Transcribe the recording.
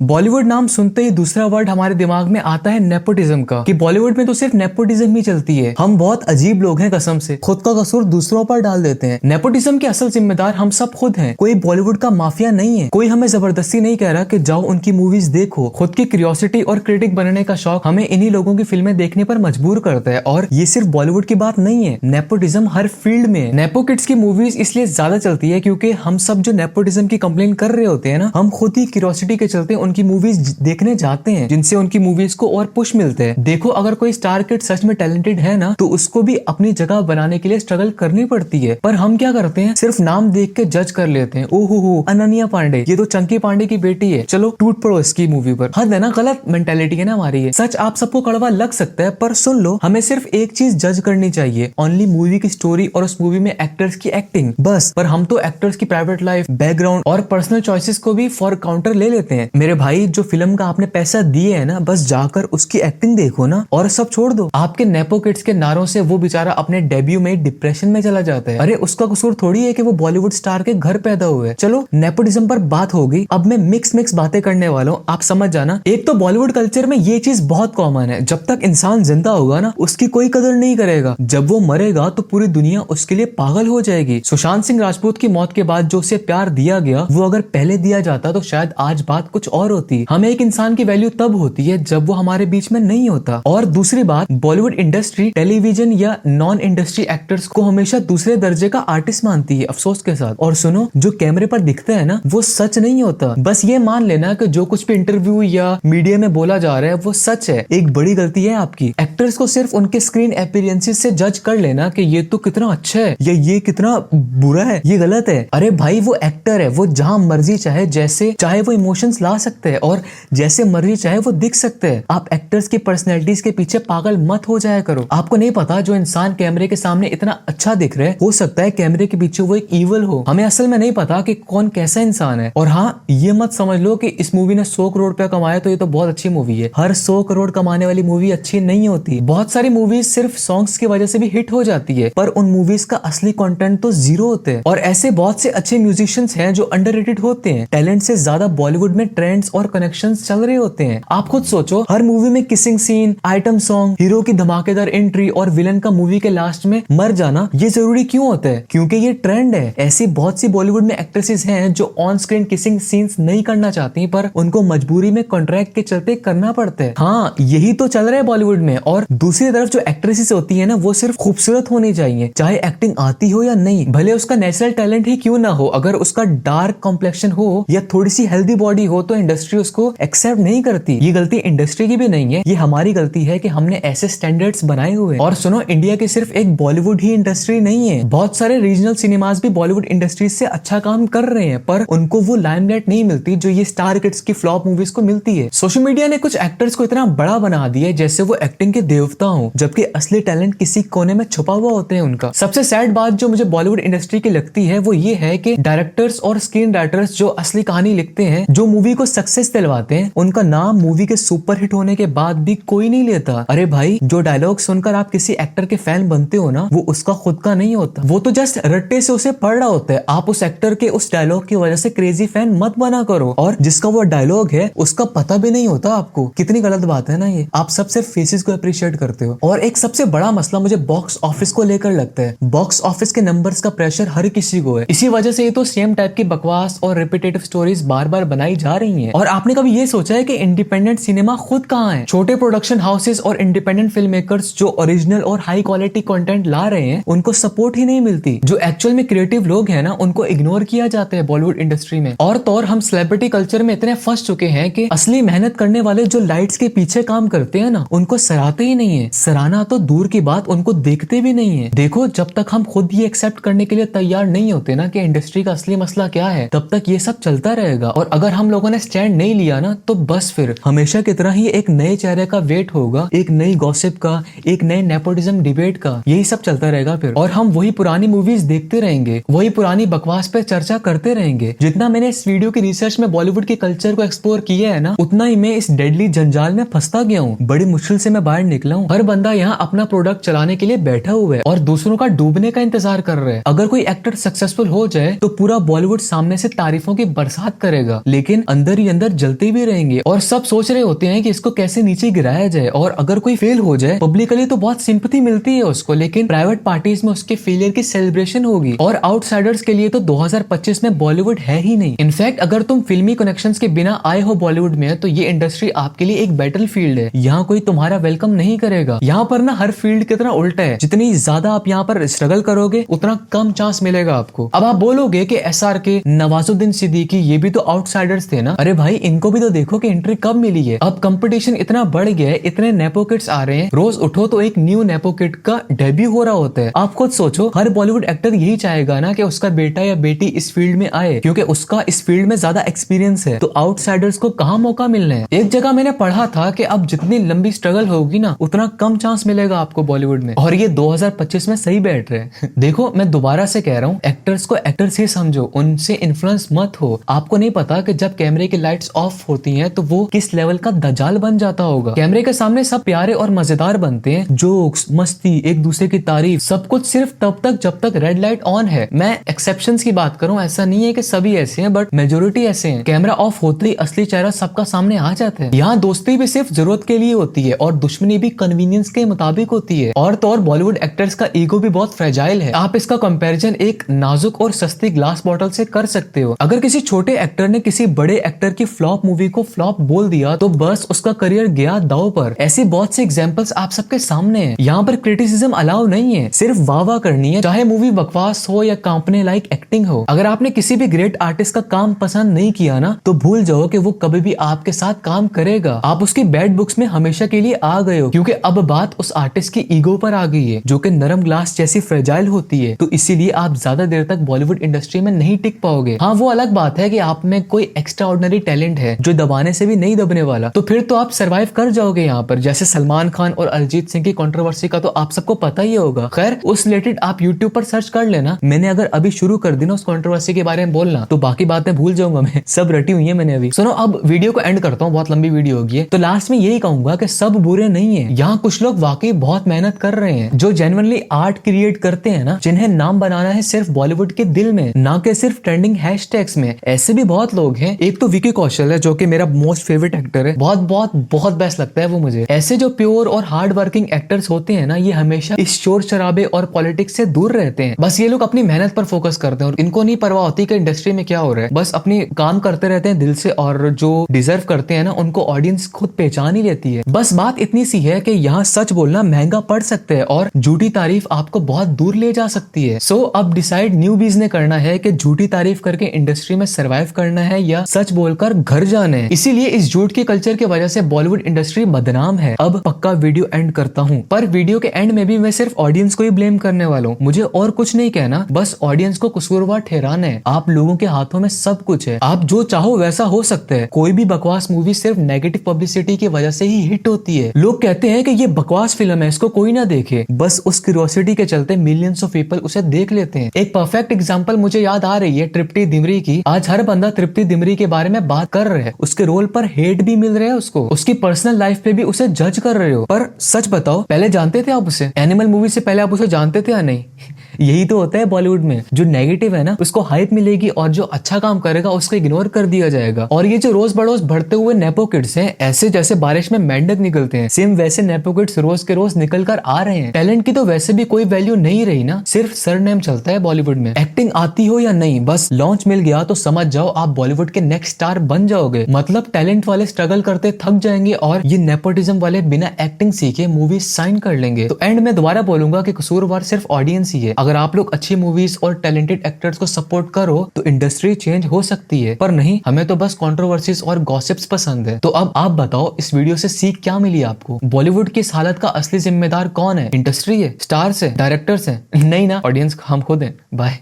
बॉलीवुड नाम सुनते ही दूसरा वर्ड हमारे दिमाग में आता है नेपोटिज्म का, कि बॉलीवुड में तो सिर्फ नेपोटिज्म ही चलती है। हम बहुत अजीब लोग हैं, कसम से खुद का कसूर दूसरों पर डाल देते हैं। नेपोटिज्म के असल जिम्मेदार हम सब खुद हैं। कोई बॉलीवुड का माफिया नहीं है। कोई हमें जबरदस्ती नहीं कह रहा कि जाओ उनकी मूवीज देखो। खुद की क्यूरियोसिटी और क्रिटिक बनने का शौक हमें इन्हीं लोगों की फिल्में देखने पर मजबूर करता है। और ये सिर्फ बॉलीवुड की बात नहीं है, नेपोटिज्म हर फील्ड में है। नेपो किड्स की मूवीज इसलिए ज्यादा चलती है क्योंकि हम सब जो नेपोटिज्म की कंप्लेन कर रहे होते हैं ना, हम खुद ही क्यूरियोसिटी के चलते उनकी मूवीज देखने जाते हैं, जिनसे उनकी मूवीज को और पुश मिलते हैं। देखो, अगर कोई स्टार किड सच में टैलेंटेड है ना, तो उसको भी अपनी जगह बनाने के लिए स्ट्रगल करनी पड़ती है। पर हम क्या करते हैं, सिर्फ नाम देख के जज कर लेते हैं। ओहो अनन्या पांडे, ये तो चंकी पांडे की बेटी है, चलो टूट पड़ो इसकी मूवी पर। हद है ना, गलत मेंटेलिटी है ना हमारी ये। सच आप सबको कड़वा लग सकता है, पर सुन लो, हमें सिर्फ एक चीज जज करनी चाहिए, ओनली मूवी की स्टोरी और उस मूवी में एक्टर्स की एक्टिंग, बस। पर हम तो एक्टर्स की प्राइवेट लाइफ, बैकग्राउंड और पर्सनल चॉइसेस को भी फॉर काउंटर ले लेते हैं। मेरे भाई, जो फिल्म का आपने पैसा दिए है ना, बस जाकर उसकी एक्टिंग देखो ना, और सब छोड़ दो। आपके नेपो किड्स के नारों से वो बेचारा अपने डेब्यू में डिप्रेशन में चला जाता है। अरे उसका कसूर थोड़ी है कि वो बॉलीवुड स्टार के घर पैदा हुए। चलो नेपोटिज्म पर बात हो गई, अब मैं मिक्स बातें करने वाला हूँ, आप समझ जाना। एक तो बॉलीवुड कल्चर में ये चीज बहुत कॉमन है, जब तक इंसान जिंदा होगा ना, उसकी कोई कदर नहीं करेगा। जब वो मरेगा तो पूरी दुनिया उसके लिए पागल हो जाएगी। सुशांत सिंह राजपूत की मौत के बाद जो उसे प्यार दिया गया, वो अगर पहले दिया जाता तो शायद आज बात कुछ और होती। हमें एक इंसान की वैल्यू तब होती है जब वो हमारे बीच में नहीं होता। और दूसरी बात, बॉलीवुड इंडस्ट्री टेलीविजन या नॉन इंडस्ट्री एक्टर्स को हमेशा दूसरे दर्जे का आर्टिस्ट मानती है, अफसोस के साथ। और सुनो, जो कैमरे पर दिखता है ना, वो सच नहीं होता। बस ये मान लेना कि जो कुछ भी इंटरव्यू या मीडिया में बोला जा रहा है वो सच है। एक बड़ी गलती है आपकी, एक्टर्स को सिर्फ उनके स्क्रीन अपीयरेंसेस से जज कर लेना कि ये तो कितना अच्छा है या ये कितना बुरा है, ये गलत है। अरे भाई, वो एक्टर है, वो जहां मर्जी चाहे जैसे चाहे वो इमोशंस ला सकते हैं और जैसे मर्जी चाहे वो दिख सकते हैं। आप एक्टर्स की पर्सनैलिटीज के पीछे पागल मत हो जाया करो। आपको नहीं पता, जो इंसान कैमरे के सामने इतना अच्छा दिख रहा है, हो सकता है कैमरे के पीछे वो एक ईवल हो। हमें असल में नहीं पता कि कौन कैसा इंसान है। और हाँ, ये मत समझ लो कि इस मूवी ने 100 करोड़ रुपया कमाया तो ये तो बहुत अच्छी मूवी है। हर 100 करोड़ कमाने वाली मूवी अच्छी नहीं होती। बहुत सारी मूवीज सिर्फ सॉन्ग्स की वजह से भी हिट हो जाती है, पर उन मूवीज का असली कंटेंट तो जीरो होते हैं। और ऐसे बहुत से अच्छे म्यूजिशियंस हैं जो अंडररेटेड होते हैं। टैलेंट से ज्यादा बॉलीवुड में ट्रेंड्स और कनेक्शंस चल रहे होते हैं। आप खुद सोचो, हर मूवी में kissing scene, item song, hero की धमाकेदार एंट्री और विलन का मूवी के लास्ट में मर जाना, ये जरूरी क्यों होता है? क्योंकि ये ट्रेंड है। ऐसी बहुत सी बॉलीवुड में एक्ट्रेसेस हैं जो ऑन स्क्रीन किसिंग सीन्स नहीं करना चाहती, पर उनको मजबूरी में कॉन्ट्रैक्ट के चलते करना पड़ता है। हाँ, यही तो चल रहा है बॉलीवुड में। और दूसरी तरफ जो एक्ट्रेसेस होती है ना, वो सिर्फ खूबसूरत होनी चाहिए, चाहे एक्टिंग आती हो या नहीं, भले उसका नेचुरल टैलेंट ही क्यों ना हो। अगर उसका डार्क कॉम्प्लेक्शन हो या थोड़ी सी हेल्दी बॉडी हो तो इंडस्ट्री उसको एक्सेप्ट नहीं करती। ये गलती इंडस्ट्री की भी नहीं है, ये हमारी गलती है कि हमने ऐसे स्टैंडर्ड्स बनाए हुए। और सुनो, इंडिया की सिर्फ एक बॉलीवुड ही इंडस्ट्री नहीं है, बहुत सारे रीजनल सिनेमाज भी बॉलीवुड इंडस्ट्री से अच्छा काम कर रहे हैं, पर उनको वो लाइमलाइट नहीं मिलती जो ये स्टार किड्स की फ्लॉप मूवीज को मिलती है। सोशल मीडिया ने कुछ एक्टर्स को इतना बड़ा बना दिया जैसे वो एक्टिंग के देवता हो, जबकि असली टैलेंट किसी कोने में छुपा हुआ होते हैं उनका। सबसे सैड बात जो मुझे बॉलीवुड इंडस्ट्री की लगती है वो ये है कि डायरेक्टर्स और स्क्रीन राइटर्स जो असली कहानी लिखते हैं, जो मूवी को सक्सेस दिलवाते हैं, उनका नाम मूवी के सुपर हिट होने के बाद भी कोई नहीं लेता। अरे भाई, जो डायलॉग सुनकर आप किसी एक्टर के फैन बनते हो ना, वो उसका खुद का नहीं होता, वो तो जस्ट रट्टे से उसे पढ़ रहा होता है। आप उस एक्टर के उस डायलॉग की वजह से क्रेजी फैन मत बना करो, और जिसका वो डायलॉग है उसका पता भी नहीं होता आपको। कितनी गलत बात है ना ये। आप सब सिर्फ फेसेस को अप्रिशिएट करते हो। और एक सबसे बड़ा मसला मुझे बॉक्स ऑफिस को लेकर लगता है। बॉक्स ऑफिस के नंबर्स का प्रेशर हर किसी को है, इसी वजह से ये तो सेम टाइप की बकवास और रिपीटेटिव स्टोरीज बार बार बनाई जा रही हैं। और आपने कभी ये सोचा है कि इंडिपेंडेंट सिनेमा खुद कहाँ है? छोटे प्रोडक्शन हाउसेस और इंडिपेंडेंट फिल्म मेकर्स जो ओरिजिनल और हाई क्वालिटी कंटेंट ला रहे हैं, उनको सपोर्ट ही नहीं मिलती। जो एक्चुअल में क्रिएटिव लोग हैं ना, उनको इग्नोर किया जाता है बॉलीवुड इंडस्ट्री में। और तो और हम सेलिब्रिटी कल्चर में इतने फंस चुके हैं कि असली मेहनत करने वाले जो लाइट्स के पीछे काम करते हैं ना, उनको सराहते ही नहीं है। सराहना तो दूर की बात, उनको देखते भी नहीं है। देखो, जब तक हम खुद ये एक्सेप्ट करने के लिए तैयार नहीं होते ना कि इंडस्ट्री का असली मसला क्या है, तब तक ये सब चलता रहेगा। और अगर हम लोगों ने स्टैंड नहीं लिया ना, तो बस फिर हमेशा की तरह ही एक नए चेहरे का वेट होगा, एक नई गॉसिप का, एक नए नेपोटिज्म डिबेट का, यही सब चलता रहेगा फिर। और हम वही पुरानी मूवीज देखते रहेंगे, वही पुरानी बकवास पे चर्चा करते रहेंगे। जितना मैंने इस वीडियो की रिसर्च में बॉलीवुड के कल्चर को एक्सप्लोर किया है ना, उतना ही मैं इस डेडली जंजाल में फंसता गया हूँ। बड़ी मुश्किल से मैं बाहर निकला हूँ। हर बंदा यहाँ अपना प्रोडक्ट चलाने के लिए बैठा हुआ है और दूसरों का डूबने का इंतजार कर रहा है। अगर कोई एक्टर सक्सेसफुल हो जाए तो पूरा बॉलीवुड सामने से तारीफों की बरसात करेगा, लेकिन अंदर ही ये अंदर जलते भी रहेंगे और सब सोच रहे होते हैं कि इसको कैसे नीचे गिराया जाए, और अगर कोई फेल हो जाए पब्लिकली तो बहुत सिंपैथी मिलती है उसको, लेकिन प्राइवेट पार्टीज में उसके फेलियर की सेलिब्रेशन होगी। और आउटसाइडर्स के लिए तो 2025 में बॉलीवुड है ही नहीं। इनफैक्ट अगर तुम फिल्मी कनेक्शंस के बिना आए हो बॉलीवुड में तो ये इंडस्ट्री आपके लिए एक बैटल फील्ड है। यहाँ कोई तुम्हारा वेलकम नहीं करेगा। यहाँ पर ना हर फील्ड की तरह उल्टा है, जितनी ज्यादा आप यहाँ पर स्ट्रगल करोगे उतना कम चांस मिलेगा आपको। अब आप बोलोगे कि SRK, नवाजुद्दीन सिद्दीकी ये भी तो आउटसाइडर्स थे ना। अरे भाई इनको भी तो देखो कि एंट्री कब मिली है। अब कंपटीशन इतना बढ़ गया है, इतने नेपो किड्स आ रहे हैं, रोज उठो तो एक न्यू नेपो किड का डेब्यू हो रहा होता है। आप खुद सोचो, हर बॉलीवुड एक्टर यही चाहेगा ना कि उसका बेटा या बेटी इस फील्ड में आए, क्योंकि उसका इस फील्ड में ज्यादा एक्सपीरियंस है। तो आउटसाइडर्स को कहाँ मौका मिलने हैं। एक जगह मैंने पढ़ा था कि अब जितनी लंबी स्ट्रगल होगी ना उतना कम चांस मिलेगा आपको बॉलीवुड में, और ये 2025 में सही बैठ रहे हैं। देखो मैं दोबारा से कह रहा हूँ, एक्टर्स को एक्टर्स ही समझो, उनसे इन्फ्लुएंस मत हो। आपको नहीं पता कि जब कैमरे की लाइट्स ऑफ होती हैं तो वो किस लेवल का दजाल बन जाता होगा। कैमरे के सामने सब प्यारे और मजेदार बनते हैं, जोक्स, मस्ती, एक दूसरे की तारीफ, सब कुछ सिर्फ तब तक जब तक रेड लाइट ऑन है। मैं एक्सेप्शंस की बात करूं, ऐसा नहीं है कि सभी ऐसे हैं, बट मेजोरिटी ऐसे हैं। कैमरा ऑफ होते ही असली चेहरा सबका सामने आ जाता है। यहाँ दोस्ती भी सिर्फ जरूरत के लिए होती है और दुश्मनी भी कन्वीनियंस के मुताबिक होती है। और तो और बॉलीवुड एक्टर्स का ईगो भी बहुत फ्रेजाइल है। आप इसका कंपैरिजन एक नाजुक और सस्ती ग्लास बॉटल से कर सकते हो। अगर किसी छोटे एक्टर ने किसी बड़े एक्टर की फ्लॉप मूवी को फ्लॉप बोल दिया तो बस उसका करियर गया दांव पर। ऐसी बहुत से एग्जांपल्स आप सबके सामने हैं। यहाँ पर क्रिटिसिज्म अलाउ नहीं है, सिर्फ वाह करनी है, चाहे मूवी बकवास हो या कांपने लायक एक्टिंग हो। अगर आपने किसी भी ग्रेट आर्टिस्ट का काम पसंद नहीं किया ना तो भूल जाओ कि वो कभी भी आपके साथ काम करेगा। आप उसकी बैड बुक्स में हमेशा के लिए आ गए हो, क्योंकि अब बात उस आर्टिस्ट की ईगो पर आ गई है जो कि नरम ग्लास जैसी फ्रेजाइल होती है। तो इसीलिए आप ज्यादा देर तक बॉलीवुड इंडस्ट्री में नहीं टिक पाओगे। हाँ वो अलग बात है कि आप में कोई एक्स्ट्रा ऑर्डिनरी टैलेंट है जो दबाने से भी नहीं दबने वाला, तो फिर तो आप सरवाइव कर जाओगे यहाँ पर। जैसे सलमान खान और अरिजीत सिंह की कंट्रोवर्सी का तो आप सबको पता ही होगा। खैर उस रिलेटेड आप यूट्यूब पर सर्च कर लेना। मैंने अगर अभी शुरू कर दी ना उस कंट्रोवर्सी के बारे में बोलना तो बाकी बातें भूल जाऊंगा मैं, सब रटी हुई है मैंने अभी। सुनो अब वीडियो को एंड करता हूँ, बहुत लंबी वीडियो होगी। तो लास्ट में यही कहूंगा कि सब बुरे नहीं है। यहाँ कुछ लोग वाकई बहुत मेहनत कर रहे हैं, जो जेन्युइनली आर्ट क्रिएट करते हैं ना, जिन्हें नाम बनाना है सिर्फ बॉलीवुड के दिल में, ना कि सिर्फ ट्रेंडिंग हैशटैग्स में। ऐसे भी बहुत लोग हैं। एक तो विकी कौशल है जो कि मेरा मोस्ट फेवरेट एक्टर है, बहुत बहुत बहुत बेस्ट लगता है वो मुझे। ऐसे जो प्योर और हार्ड वर्किंग एक्टर्स होते हैं ना, ये हमेशा इस शोर शराबे और पॉलिटिक्स से दूर रहते हैं। बस ये लोग अपनी मेहनत पर फोकस करते हैं और इनको नहीं परवाह होती कि इंडस्ट्री में क्या हो रहा है। बस अपनी काम करते रहते हैं दिल से, और जो डिजर्व करते हैं ना उनको ऑडियंस खुद पहचान ही लेती है। बस बात इतनी सी है कि यहाँ सच बोलना महंगा पड़ सकता है और झूठी तारीफ आपको बहुत दूर ले जा सकती है। सो अब डिसाइड न्यूबीज ने करना है कि झूठी तारीफ करके इंडस्ट्री में सर्वाइव करना है या सच बोलकर घर जाना है। इसीलिए इस झूठ के कल्चर की वजह से बॉलीवुड इंडस्ट्री बदनाम है। अब पक्का वीडियो एंड करता हूँ, पर वीडियो के एंड में भी मैं सिर्फ ऑडियंस को ही ब्लेम करने वाला हूँ। मुझे और कुछ नहीं कहना, बस ऑडियंस को कसूरवार ठहराना है। आप लोगों के हाथों में सब कुछ है, आप जो चाहो वैसा हो सकता है। कोई भी बकवास मूवी सिर्फ नेगेटिव पब्लिसिटी की वजह से ही हिट होती है। लोग कहते हैं कि ये बकवास फिल्म है, इसको कोई ना देखे, बस उस क्यूरियोसिटी के चलते मिलियंस ऑफ पीपल उसे देख लेते हैं। एक परफेक्ट एग्जांपल मुझे याद आ रही है तृप्ति दिमरी की। आज हर बंदा तृप्ति दिमरी के बारे में बात कर रहा है, उसके रोल पर हेट भी मिल रहा है उसको, उसकी पर्सनल लाइफ पे भी उसे जज कर रहे हो। पर सच बताओ, पहले जानते थे आप उसे? एनिमल मूवी से पहले आप उसे जानते थे या नहीं? यही तो होता है बॉलीवुड में, जो नेगेटिव है ना उसको हाइप मिलेगी और जो अच्छा काम करेगा उसको इग्नोर कर दिया जाएगा। और ये जो रोज बरोज बढ़ते हुए नेपो किड्स हैं, ऐसे जैसे बारिश में मेंढक निकलते हैं, सेम वैसे नेपो किड्स रोज के रोज निकल कर आ रहे हैं। टैलेंट की तो वैसे भी कोई वैल्यू नहीं रही ना, सिर्फ सरनेम चलता है बॉलीवुड में। एक्टिंग आती हो या नहीं, बस लॉन्च मिल गया तो समझ जाओ आप बॉलीवुड के नेक्स्ट स्टार बन जाओगे। मतलब टैलेंट वाले स्ट्रगल करते थक जाएंगे और ये नेपोटिज्म वाले बिना एक्टिंग सीखे मूवी साइन कर लेंगे। तो एंड में दोबारा बोलूंगा कि कसूरवार सिर्फ ऑडियंस ही है। अगर आप लोग अच्छी मूवीज और टैलेंटेड एक्टर्स को सपोर्ट करो तो इंडस्ट्री चेंज हो सकती है, पर नहीं, हमें तो बस कंट्रोवर्सीज और गॉसिप्स पसंद है। तो अब आप बताओ इस वीडियो से सीख क्या मिली आपको? बॉलीवुड की इस हालत का असली जिम्मेदार कौन है? इंडस्ट्री है, स्टार्स है, डायरेक्टर्स है? नहीं ना, ऑडियंस हम खुद हैं। बाय।